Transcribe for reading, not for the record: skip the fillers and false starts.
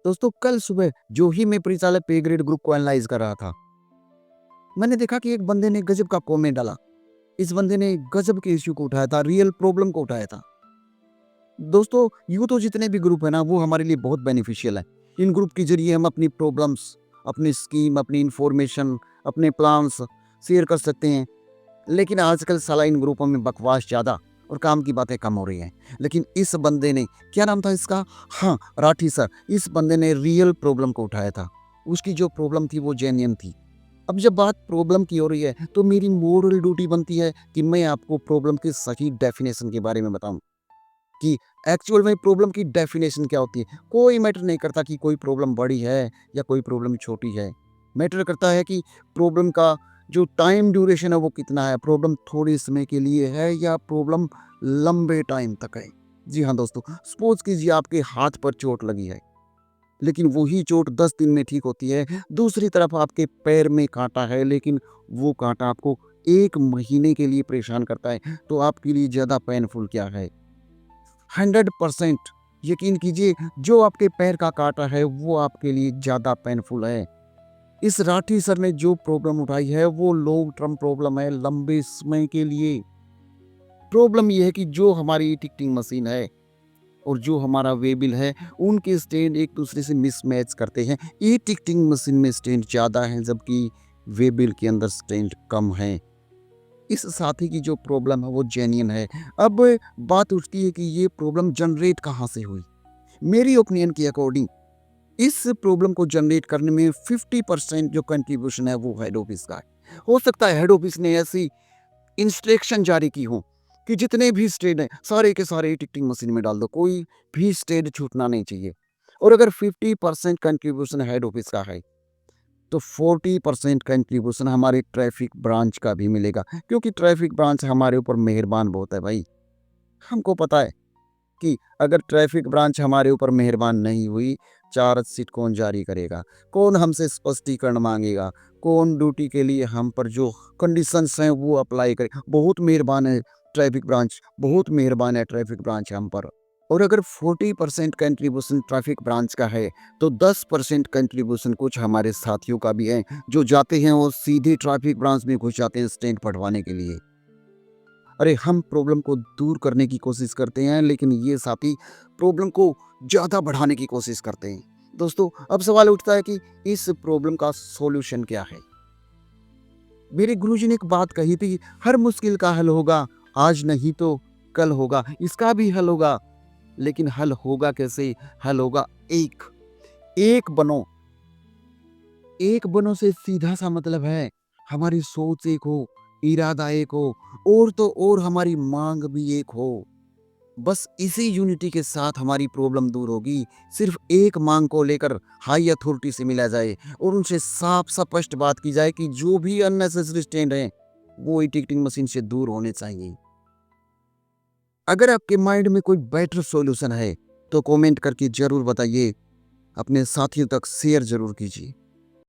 दोस्तों कल सुबह जो ही मैं परिचालक पे ग्रेड ग्रुप को एनालाइज कर रहा था, मैंने देखा कि एक बंदे ने गजब का कमेंट डाला। इस बंदे ने गजब के इश्यू को उठाया था, रियल प्रॉब्लम को उठाया था। दोस्तों यूँ तो जितने भी ग्रुप है ना वो हमारे लिए बहुत बेनिफिशियल है। इन ग्रुप के जरिए हम अपनी प्रॉब्लम्स, अपनी स्कीम, अपनी इंफॉर्मेशन, अपने प्लान्स शेयर कर सकते हैं। लेकिन आजकल साला इन ग्रुपों में बकवास ज़्यादा और काम की बातें कम हो रही हैं। लेकिन इस बंदे ने, क्या नाम था इसका? हाँ, राठी सर। इस बंदे ने रियल प्रॉब्लम को उठाया था। उसकी जो प्रॉब्लम थी वो जेन्युइन थी। अब जब बात प्रॉब्लम की हो रही है तो मेरी मोरल ड्यूटी बनती है कि मैं आपको प्रॉब्लम की सही डेफिनेशन के बारे में बताऊं कि एक्चुअल में प्रॉब्लम की डेफिनेशन क्या होती है। कोई मैटर नहीं करता कि कोई प्रॉब्लम बड़ी है या कोई प्रॉब्लम छोटी है। मैटर करता है कि प्रॉब्लम का जो टाइम ड्यूरेशन है वो कितना है, प्रॉब्लम थोड़े समय के लिए है या प्रॉब्लम लंबे टाइम तक है। जी हाँ दोस्तों, सपोज कीजिए आपके हाथ पर चोट लगी है, लेकिन वही चोट 10 दिन में ठीक होती है। दूसरी तरफ आपके पैर में कांटा है, लेकिन वो कांटा आपको 1 महीने के लिए परेशान करता है। तो आपके लिए ज़्यादा पेनफुल क्या है? 100% यकीन कीजिए, जो आपके पैर का कांटा है वो आपके लिए ज़्यादा पेनफुल है। इस राठी सर ने जो प्रॉब्लम उठाई है वो लॉन्ग टर्म प्रॉब्लम है, लंबे समय के लिए। प्रॉब्लम ये है कि जो हमारी टिकटिंग मशीन है और जो हमारा वेबिल है, उनके स्टैंड एक दूसरे से मिसमैच करते हैं। ई टिकटिंग मशीन में स्टैंड ज़्यादा है जबकि वेबिल के अंदर स्टैंड कम है। इस साथी की जो प्रॉब्लम है वो जेन्युइन है। अब बात उठती है कि ये प्रॉब्लम जनरेट कहाँ से हुई? मेरी ओपिनियन के अकॉर्डिंग इस प्रॉब्लम को जनरेट करने में 50% जो कंट्रीब्यूशन है वो हेड ऑफिस का है। हो सकता है हेड ऑफिस ने ऐसी इंस्ट्रक्शन जारी की हो कि जितने भी स्टेट हैं सारे के सारे टिकटिंग मशीन में डाल दो, कोई भी स्टेट छूटना नहीं चाहिए। और अगर 50% कंट्रीब्यूशन हेड ऑफिस का है तो 40% कंट्रीब्यूशन हमारे ट्रैफिक ब्रांच का भी मिलेगा, क्योंकि ट्रैफिक ब्रांच हमारे ऊपर मेहरबान बहुत है भाई। हमको पता है कि अगर ट्रैफिक ब्रांच हमारे ऊपर मेहरबान नहीं हुई, चार्जशीट कौन जारी करेगा, कौन हमसे स्पष्टीकरण मांगेगा, कौन ड्यूटी के लिए हम पर जो कंडीशंस हैं वो अप्लाई करे। बहुत मेहरबान है ट्रैफिक ब्रांच, बहुत मेहरबान है ट्रैफिक ब्रांच हम पर। और अगर 40% कंट्रीब्यूशन ट्रैफिक ब्रांच का है तो 10% कंट्रीब्यूशन कुछ हमारे साथियों का भी है, जो जाते हैं वो सीधे ट्रैफिक ब्रांच में घुस जाते हैं स्टैंड पढ़वाने के लिए। अरे हम प्रॉब्लम को दूर करने की कोशिश करते हैं, लेकिन ये साथी प्रॉब्लम को ज़्यादा बढ़ाने की कोशिश करते हैं। दोस्तों अब सवाल उठता है कि इस प्रॉब्लम का सॉल्यूशन क्या है? मेरे गुरुजी ने एक बात कही थी, हर मुश्किल का हल होगा, आज नहीं तो कल होगा, इसका भी हल होगा। लेकिन हल होगा कैसे? हल होगा एक एक बनो। एक बनो से सीधा सा मतलब है हमारी सोच एक हो, इरादा एक हो, और तो और हमारी मांग भी एक हो। बस इसी यूनिटी के साथ हमारी प्रॉब्लम दूर होगी। सिर्फ एक मांग को लेकर हाई अथॉरिटी से मिला जाए और उनसे साफ स्पष्ट बात की जाए कि जो भी अननेसेसरी स्टैंड हैं वो ई टिकटिंग मशीन से दूर होने चाहिए। अगर आपके माइंड में कोई बेटर सॉल्यूशन है तो कमेंट करके जरूर बताइए, अपने साथियों तक शेयर जरूर कीजिए।